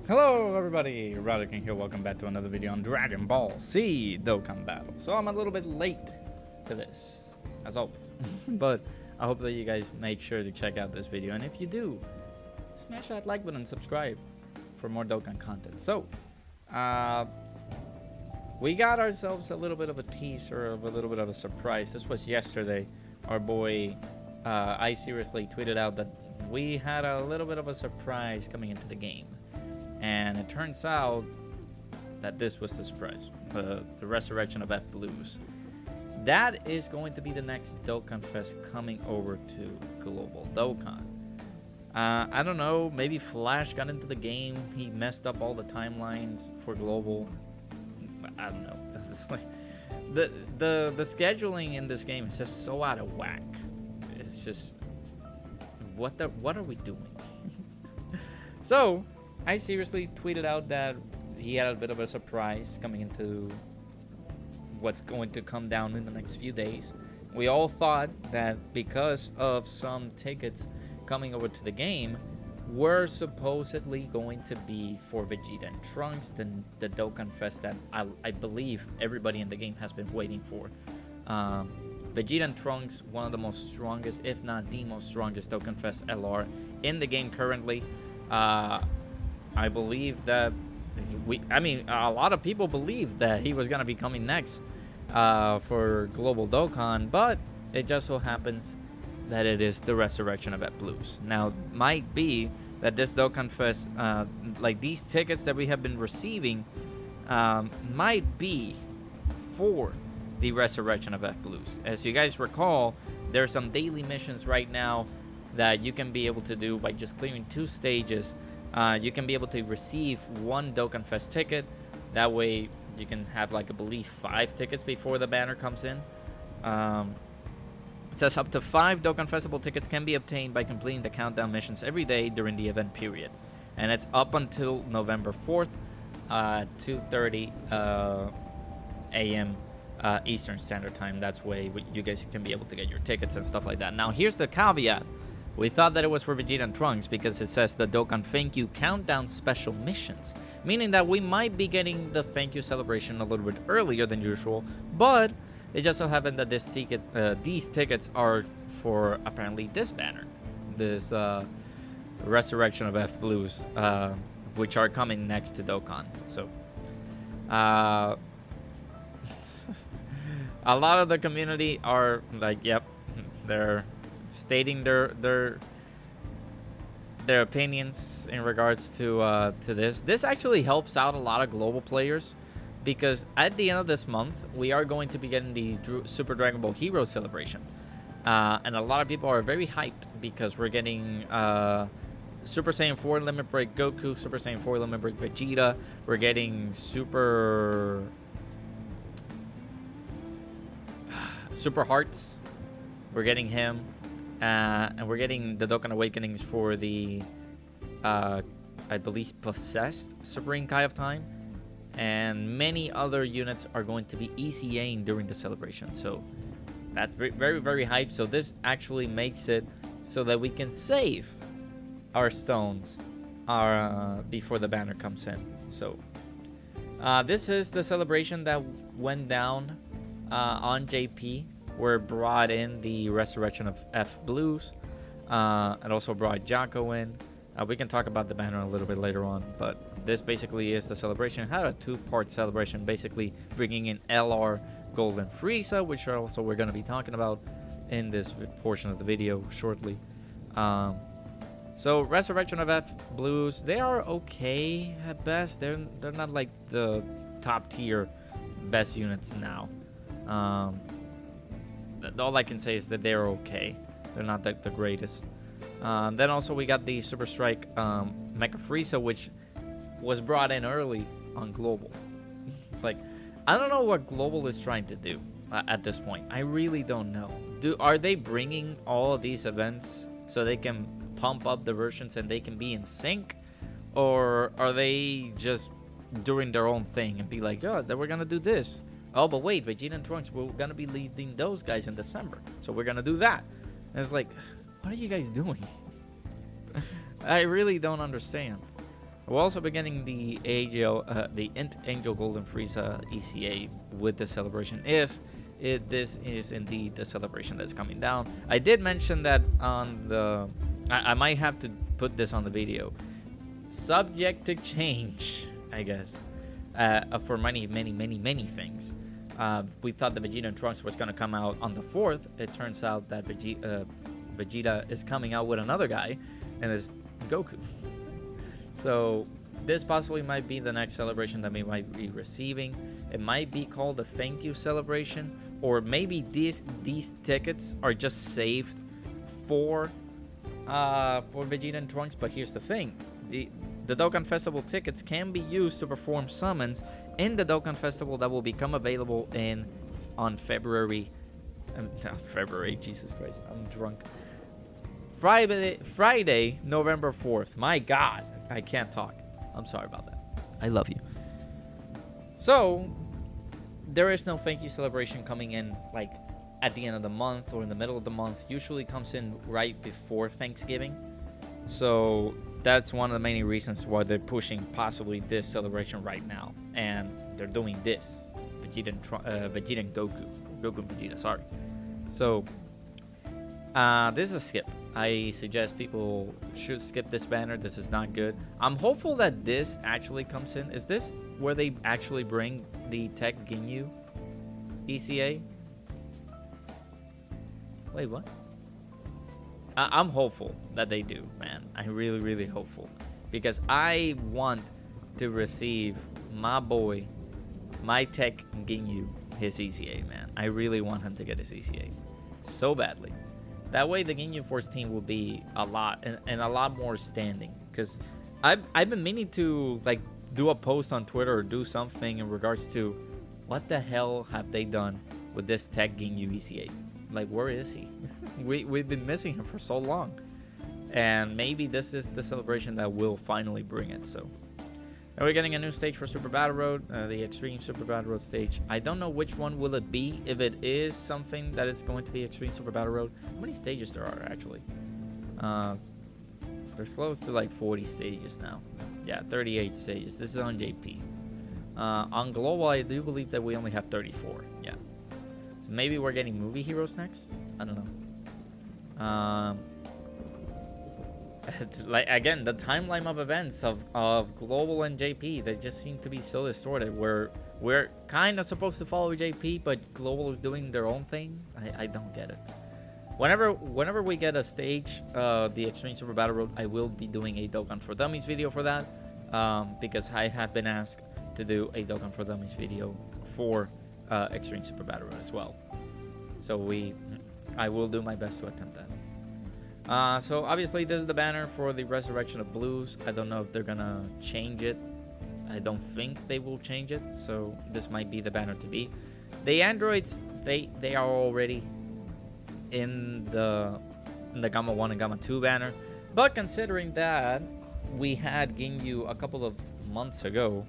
Hello everybody, King here, welcome back to another video on Dragon Ball Z Dokkan Battle. So I'm a little bit late to this, as always, but I hope that you guys make sure to check out this video, and if you do, smash that like button and subscribe for more Dokkan content. So, we got ourselves a little bit of a teaser of a little bit of a surprise. This was yesterday. Our boy, I seriously tweeted out that we had a little bit of a surprise coming into the game. And it turns out that this was the surprise, the resurrection of F Blues. That is going to be the next Dokkan Fest coming over to Global Dokkan. I don't know, maybe Flash got into the game, he messed up all the timelines for Global. I don't know. It's like the scheduling in this game is just so out of whack. It's just what are we doing? So I seriously tweeted out that he had a bit of a surprise coming into what's going to come down in the next few days. We all thought that because of some tickets coming over to the game were supposedly going to be for Vegeta and Trunks, the Dokkan Fest that I believe everybody in the game has been waiting for. Vegeta and Trunks, one of the most strongest, if not the most strongest Dokkan Fest LR in the game currently. I believe that a lot of people believed that he was going to be coming next for Global Dokkan, but it just so happens that it is the resurrection of F Blues. Now, might be that this Dokkan Fest, like these tickets that we have been receiving, might be for the resurrection of F Blues. As you guys recall, there are some daily missions right now that you can be able to do by just clearing 2 stages. You can be able to receive 1 Dokkan Fest ticket. That way you can have, like, I believe 5 tickets before the banner comes in. It says up to 5 Dokkan Festival tickets can be obtained by completing the countdown missions every day during the event period. And it's up until November 4th, 2:30 a.m. Eastern Standard Time. That's way you guys can be able to get your tickets and stuff like that. Now, here's the caveat. We thought that it was for Vegeta and Trunks because it says the Dokkan Thank You Countdown Special Missions, meaning that we might be getting the thank you celebration a little bit earlier than usual, but it just so happened that these tickets are for apparently this banner, this Resurrection of F Blues, which are coming next to Dokkan. So, a lot of the community are like, yep, they're stating their opinions in regards to this. This actually helps out a lot of global players because at the end of this month we are going to be getting the Super Dragon Ball Hero celebration, and a lot of people are very hyped because we're getting Super Saiyan 4 Limit Break Goku, Super Saiyan 4 Limit Break Vegeta. We're getting Super Hearts. We're getting him. And we're getting the Dokkan Awakenings for the, I believe, Possessed Supreme Kai of Time. And many other units are going to be ECAing during the celebration. So that's very, very hyped. So this actually makes it so that we can save our stones before the banner comes in. So this is the celebration that went down on JP. Were brought in the resurrection of F Blues, and also brought Jocko in. We can talk about the banner a little bit later on, but this basically is the celebration. It had a 2-part celebration, basically bringing in LR Gold and Frieza, which are also we're going to be talking about in this portion of the video shortly. So resurrection of F Blues, they are okay at best. They're not like the top tier best units now. All I can say is that they're okay. They're not the greatest. Then also we got the Super Strike Mecha Frieza, which was brought in early on Global. Like, I don't know what Global is trying to do at this point. I really don't know. Are they bringing all of these events so they can pump up the versions and they can be in sync? Or are they just doing their own thing and be like, oh, then we're going to do this? Oh, but wait, Vegeta and Trunks, we're going to be leading those guys in December. So we're going to do that. And it's like, what are you guys doing? I really don't understand. We'll also be getting the Angel Golden Frieza ECA with the celebration, if this is indeed the celebration that's coming down. I did mention that on the... I might have to put this on the video. Subject to change, I guess, for many things. We thought the Vegeta and Trunks was going to come out on the 4th. It turns out that Vegeta is coming out with another guy, and it's Goku. So this possibly might be the next celebration that we might be receiving. It might be called a thank you celebration, or maybe these tickets are just saved for Vegeta and Trunks. But here's the thing: the Dokkan Festival tickets can be used to perform summons in the Dokkan Festival that will become available on February. Jesus Christ, I'm drunk. Friday, November 4th. My God, I can't talk. I'm sorry about that. I love you. So, there is no thank you celebration coming in like at the end of the month or in the middle of the month. Usually comes in right before Thanksgiving. So, that's one of the main reasons why they're pushing possibly this celebration right now. And they're doing this. Vegeta and Goku. Goku and Vegeta, sorry. So, this is a skip. I suggest people should skip this banner. This is not good. I'm hopeful that this actually comes in. Is this where they actually bring the Tech Ginyu ECA? Wait, what? I'm hopeful that they do, man. I'm really hopeful. Because I want to receive my boy, my Tech Ginyu, his ECA, man. I really want him to get his ECA. So badly. That way the Ginyu Force team will be a lot and a lot more standing. Because I've been meaning to like do a post on Twitter or do something in regards to what the hell have they done with this Tech Ginyu ECA. Like, where is he? We've been missing him for so long. And maybe this is the celebration that will finally bring it. So now we're getting a new stage for Super Battle Road, the Extreme Super Battle Road stage. I don't know which one will it be. If it is something that is going to be Extreme Super Battle Road, how many stages there are actually? There's close to like 40 stages now. Yeah, 38 stages. This is on JP. On Global, I do believe that we only have 34. Yeah. So maybe we're getting movie heroes next? I don't know. Like, again, the timeline of events of Global and JP, they just seem to be so distorted. We're kind of supposed to follow JP, but Global is doing their own thing. I don't get it. Whenever we get a stage, the Extreme Super Battle Road, I will be doing a Dokkan for Dummies video for that, because I have been asked to do a Dokkan for Dummies video for Extreme Super Battle Road as well. So I will do my best to attempt that. So obviously this is the banner for the Resurrection of Blues. I don't know if they're gonna change it. I don't think they will change it, so this might be the banner to be. The androids, they are already in the Gamma 1 and Gamma 2 banner, but considering that we had Ginyu a couple of months ago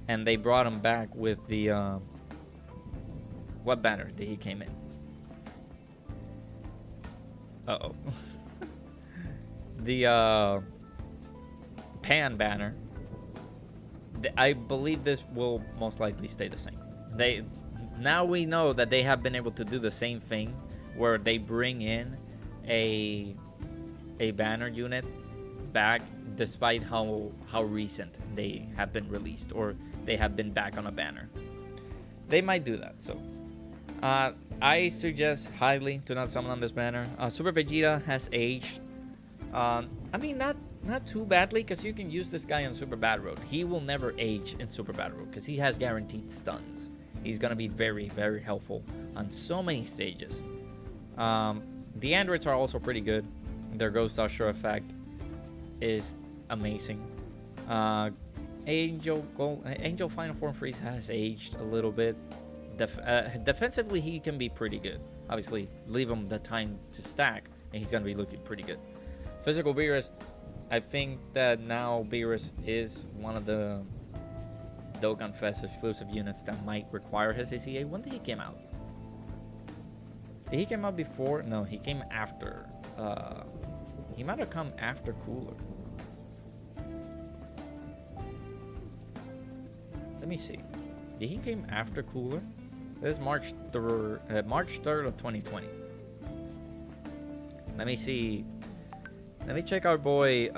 and they brought him back with the what banner did he came in? Uh-oh. The Pan banner. I believe this will most likely stay the same. Now we know that they have been able to do the same thing where they bring in a banner unit back despite how recent they have been released or they have been back on a banner. They might do that. So I suggest highly to not summon on this banner. Super Vegeta has aged. I mean, not too badly, because you can use this guy on Super Battle Road. He will never age in Super Battle Road because he has guaranteed stuns. He's going to be very helpful on so many stages. The androids are also pretty good. Their Ghost Usher effect is amazing. Angel Final Form Freeze has aged a little bit. Defensively, he can be pretty good. Obviously, leave him the time to stack, and he's going to be looking pretty good. Physical Beerus, I think that now Beerus is one of the Dokkan Fest exclusive units that might require his ACA. When did he come out? Did he come out before? No, he came after. He might have come after Cooler. Let me see. He came after Cooler. This is March 3rd of 2020. Let me see. Let me check our boy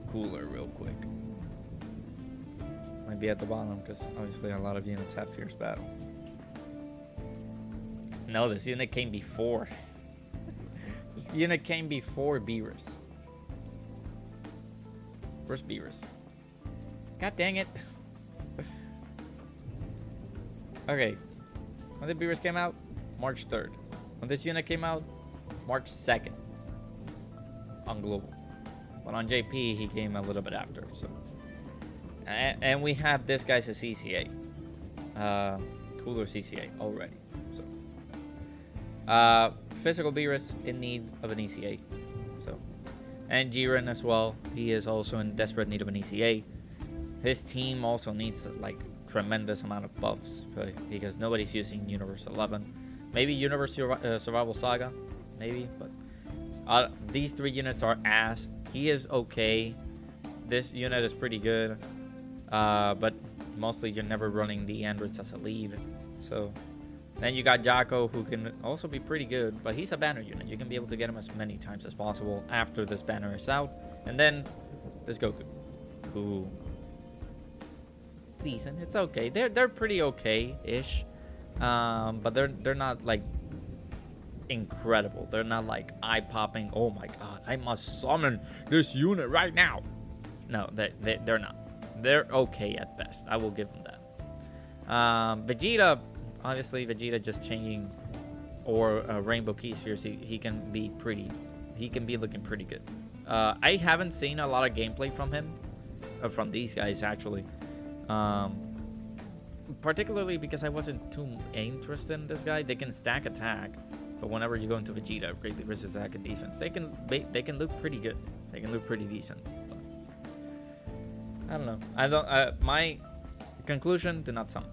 Cooler real quick. Might be at the bottom because obviously a lot of units have Fierce Battle. No, this unit came before. This unit came before Beerus. Where's Beerus? God dang it. Okay. When did Beerus came out? March 3rd. When this unit came out? March 2nd. On Global. But on JP, he came a little bit after. So, and we have this guy's a CCA. Cooler CCA already. So, physical Beerus in need of an ECA. So, and Jiren as well. He is also in desperate need of an ECA. His team also needs like tremendous amount of buffs because nobody's using Universe 11. Maybe Universe Survival Saga, maybe, but these 3 units are ass. He is okay. This unit is pretty good, but mostly you're never running the androids as a lead. So then you got Jocko, who can also be pretty good, but he's a banner unit. You can be able to get him as many times as possible after this banner is out. And then this Goku, who it's decent. It's okay. They're pretty okay-ish, but they're not like incredible. They're not like eye-popping. Oh my god, I must summon this unit right now. No, they're not. They're okay at best. I will give them that. Vegeta, obviously, Vegeta just changing or Rainbow Key Spheres. He can be pretty. He can be looking pretty good. I haven't seen a lot of gameplay from him, from these guys actually. Particularly because I wasn't too interested in this guy. They can stack attack, but whenever you go into Vegeta, greatly resist attack and defense, they can look pretty good. They can look pretty decent. But I don't know. My conclusion: do not summon.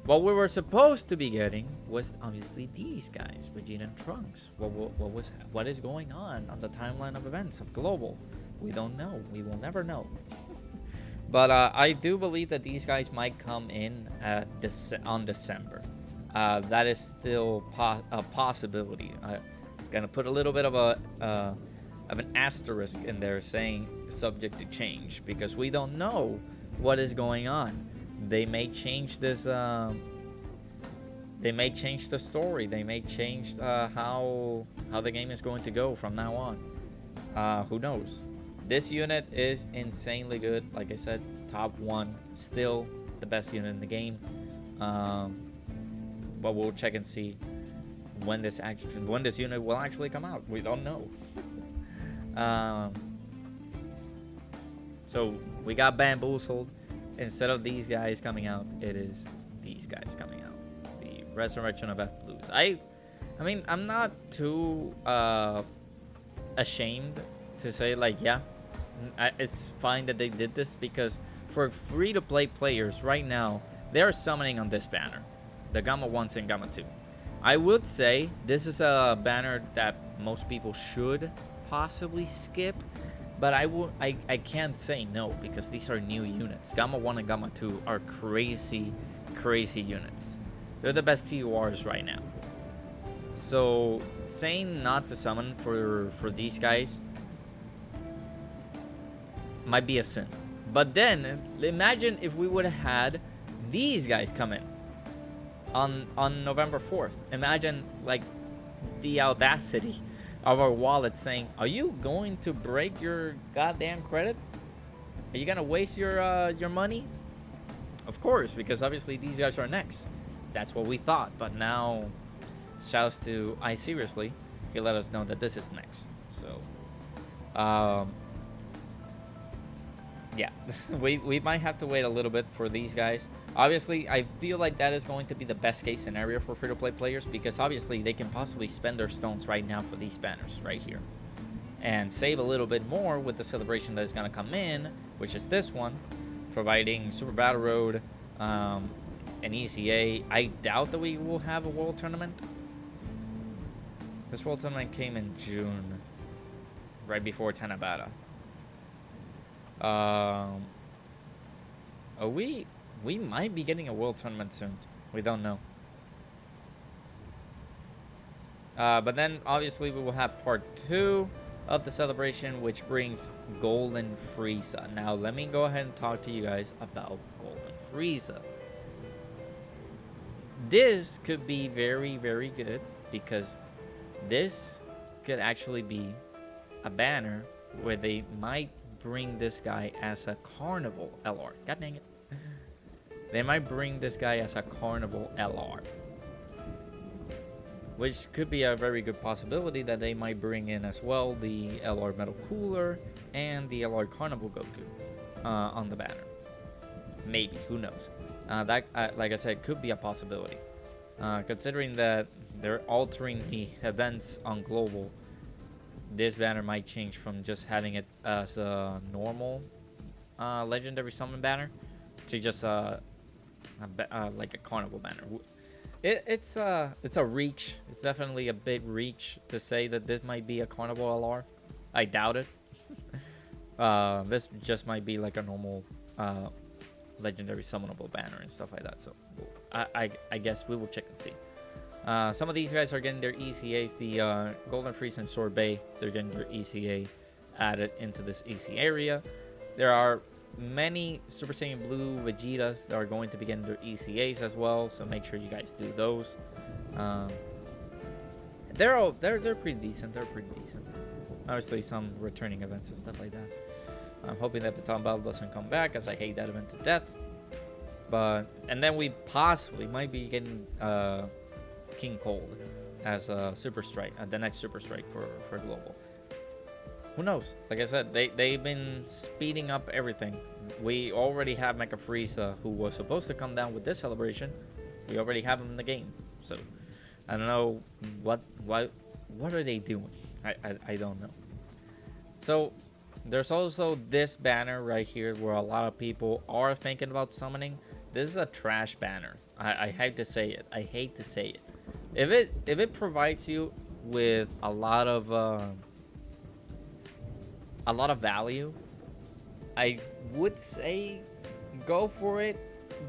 What we were supposed to be getting was obviously these guys, Vegeta and Trunks. What is going on the timeline of events of Global? We don't know. We will never know. But I do believe that these guys might come in on December. That is still a possibility. I'm gonna put a little bit of an asterisk in there, saying subject to change, because we don't know what is going on. They may change this. They may change the story. They may change how the game is going to go from now on. Who knows? This unit is insanely good. Like I said, top 1, still the best unit in the game. But we'll check and see when this unit will actually come out. We don't know. So we got bamboozled. Instead of these guys coming out, it is these guys coming out. The Resurrection of F Blues. I mean, I'm not too ashamed to say, like, yeah, it's fine that they did this, because for free-to-play players right now, they're summoning on this banner, the Gamma 1s and Gamma 2. I would say this is a banner that most people should possibly skip, but I can't say no, because these are new units. Gamma 1 and Gamma 2 are crazy units. They're the best TURs right now. So saying not to summon for these guys might be a sin. But then imagine if we would have had these guys come in on November 4th. Imagine like the audacity of our wallet saying, are you going to break your goddamn credit? Are you gonna waste your money? Of course, because obviously these guys are next. That's what we thought. But now, shouts to I Seriously, he let us know that this is next. So yeah, we might have to wait a little bit for these guys. Obviously, I feel like that is going to be the best case scenario for free-to-play players, because obviously they can possibly spend their stones right now for these banners right here and save a little bit more with the celebration that is going to come in, which is this one, providing Super Battle Road, an ECA. I doubt that we will have a World Tournament. This World Tournament came in June, right before Tanabata. Oh, we might be getting a world tournament soon. We don't know. But then obviously we will have part 2 of the celebration, which brings Golden Frieza. Now let me go ahead and talk to you guys about Golden Frieza. This could be very, very good because this could actually be a banner where they might bring this guy as a carnival LR. God dang it. They might bring this guy as a carnival LR, which could be a very good possibility that they might bring in as well the LR Metal Cooler and the LR Carnival Goku on the banner. Maybe, who knows? That, like I said, could be a possibility. Considering that they're altering the events on Global, this banner might change from just having it as a normal Legendary Summon banner to just like a Carnival banner. It's a reach. It's definitely a big reach to say that this might be a Carnival LR. I doubt it. This just might be like a normal legendary summonable banner and stuff like that. So I guess we will check and see. Some of these guys are getting their ECAs. The Golden Freeze and Sorbet, they're getting their ECA added into this EC area. There are many Super Saiyan Blue Vegetas that are going to be getting their ECAs as well, so make sure you guys do those. They're pretty decent. They're pretty decent. Obviously, some returning events and stuff like that. I'm hoping that Baton Battle doesn't come back, as I hate that event to death. And then we possibly might be getting King Cold as a Super Strike, the next Super Strike for Global. Who knows? Like I said, they've been speeding up everything. We already have Mecha Frieza, who was supposed to come down with this celebration. We already have him in the game. So I don't know what are they doing? I don't know. So there's also this banner right here where a lot of people are thinking about summoning. This is a trash banner. I hate to say it. I hate to say it. If it provides you with a lot of value, I would say go for it,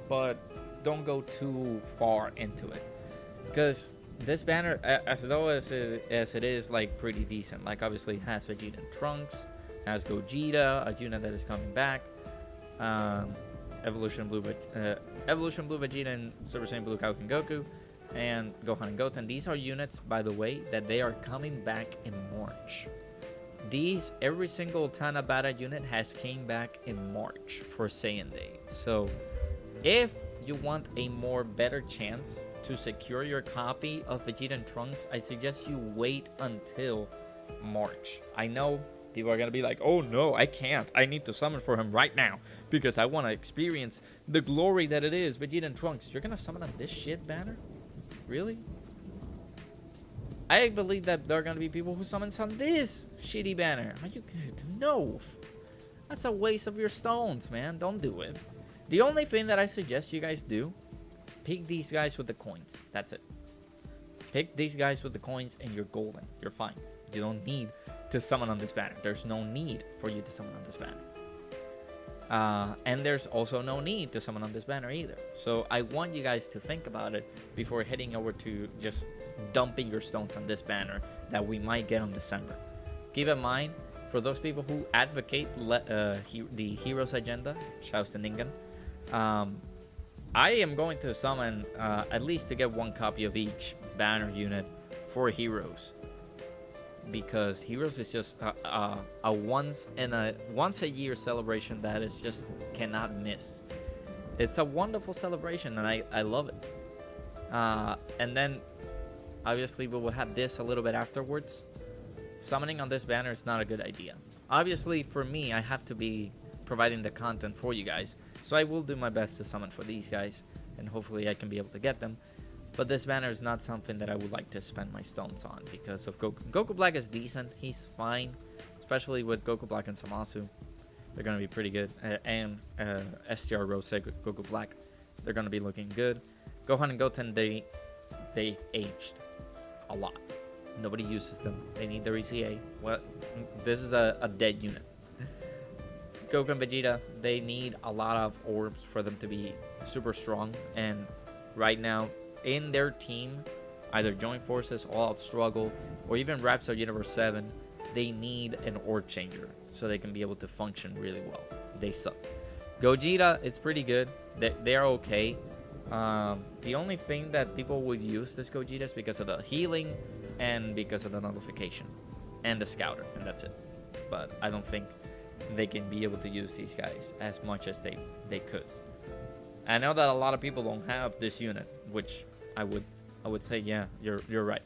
but don't go too far into it, because this banner, as though as it is like pretty decent, like obviously it has Vegeta and Trunks, has Gogeta, a unit that is coming back, Evolution Blue Vegeta and Super Saiyan Blue Kaioken Goku, and Gohan and Goten. These are units, by the way, that they are coming back in March. Every single Tanabata unit has came back in March for Saiyan Day. So if you want a better chance to secure your copy of Vegeta and Trunks, I suggest you wait until March. I know people are gonna be like, oh no, I can't. I need to summon for him right now because I want to experience the glory that it is Vegeta and Trunks. You're gonna summon on this shit banner? Really? I believe that there are going to be people who summon on this shitty banner. Are you no? That's a waste of your stones, man. Don't do it. The only thing that I suggest you guys do, pick these guys with the coins. That's it. Pick these guys with the coins and you're golden. You're fine. You don't need to summon on this banner. There's no need for you to summon on this banner. And there's also no need to summon on this banner either. So I want you guys to think about it before heading over to just dumping your stones on this banner that we might get on December. Keep in mind, for those people who advocate the Heroes agenda, shouts to Ningen, I am going to summon at least to get one copy of each banner unit for Heroes, because Heroes is just a once a year celebration that is just cannot miss. It's a wonderful celebration and I love it. And then obviously we will have this a little bit afterwards. Summoning on this banner is not a good idea. Obviously for me, I have to be providing the content for you guys, so I will do my best to summon for these guys and hopefully I can be able to get them. But this banner is not something that I would like to spend my stones on because of Goku. Goku Black is decent. He's fine. Especially with Goku Black and Samasu. They're going to be pretty good. And STR Rose Goku Black. They're going to be looking good. Gohan and Goten, they aged a lot. Nobody uses them. They need their ECA. Well, this is a dead unit. Goku and Vegeta, they need a lot of orbs for them to be super strong. And right now, in their team, either Joint Forces, All Out Struggle, or even Rhapsody Universe 7, they need an orb changer so they can be able to function really well. They suck. Gogeta, it's pretty good. They're okay. The only thing that people would use this Gogeta is because of the healing and because of the nullification and the scouter, and that's it. But I don't think they can be able to use these guys as much as they could. I know that a lot of people don't have this unit, which I would say, yeah, you're right.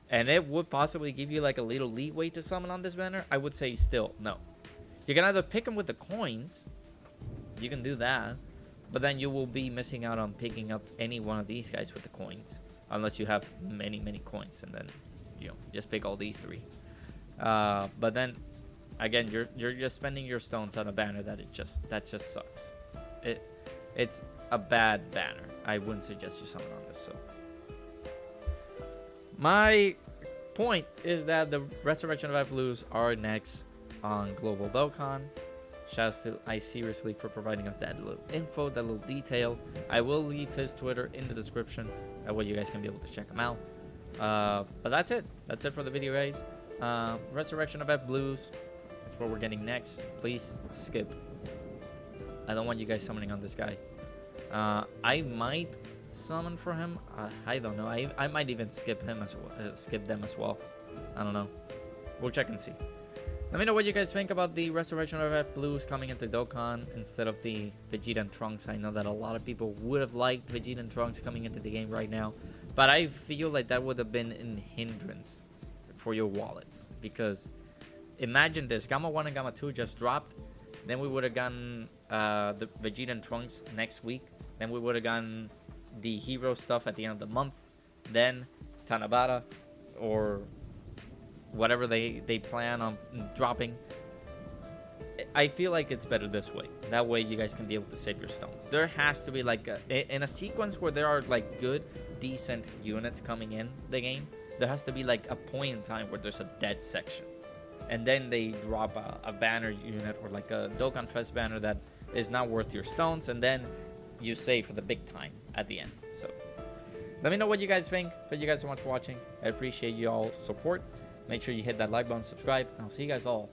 And it would possibly give you like a little leeway to summon on this banner. I would say still no. You can either pick them with the coins. You can do that. But then you will be missing out on picking up any one of these guys with the coins. Unless you have many coins. And then, just pick all these 3. But then, again, you're just spending your stones on a banner that just sucks. It's a bad banner. I wouldn't suggest you summon on this, so. My point is that the Resurrection of F Blues are next on Global Dokkan. Shouts to iSeriously for providing us that little info, that little detail. I will leave his Twitter in the description. That way you guys can be able to check him out. But that's it. That's it for the video, guys. Resurrection of F Blues. That's what we're getting next. Please skip. I don't want you guys summoning on this guy. I might summon for him. I don't know. I might even skip him as well, skip them as well. I don't know. We'll check and see. Let me know what you guys think about the Resurrection of F Blues coming into Dokkan instead of the Vegeta and Trunks. I know that a lot of people would have liked Vegeta and Trunks coming into the game right now, but I feel like that would have been a hindrance for your wallets, because imagine this: Gamma 1 and Gamma 2 just dropped. Then we would have gotten the Vegeta and Trunks next week. Then we would have gotten the hero stuff at the end of the month. Then Tanabata or whatever they plan on dropping. I feel like it's better this way. That way you guys can be able to save your stones. There has to be like in a sequence where there are like good, decent units coming in the game, there has to be like a point in time where there's a dead section. And then they drop a banner unit or like a Dokkan Fest banner that is not worth your stones, and then you save for the big time at the end. So let me know what you guys think. Thank you guys so much for watching. I appreciate you all support. Make sure you hit that like button, subscribe, and I'll see you guys all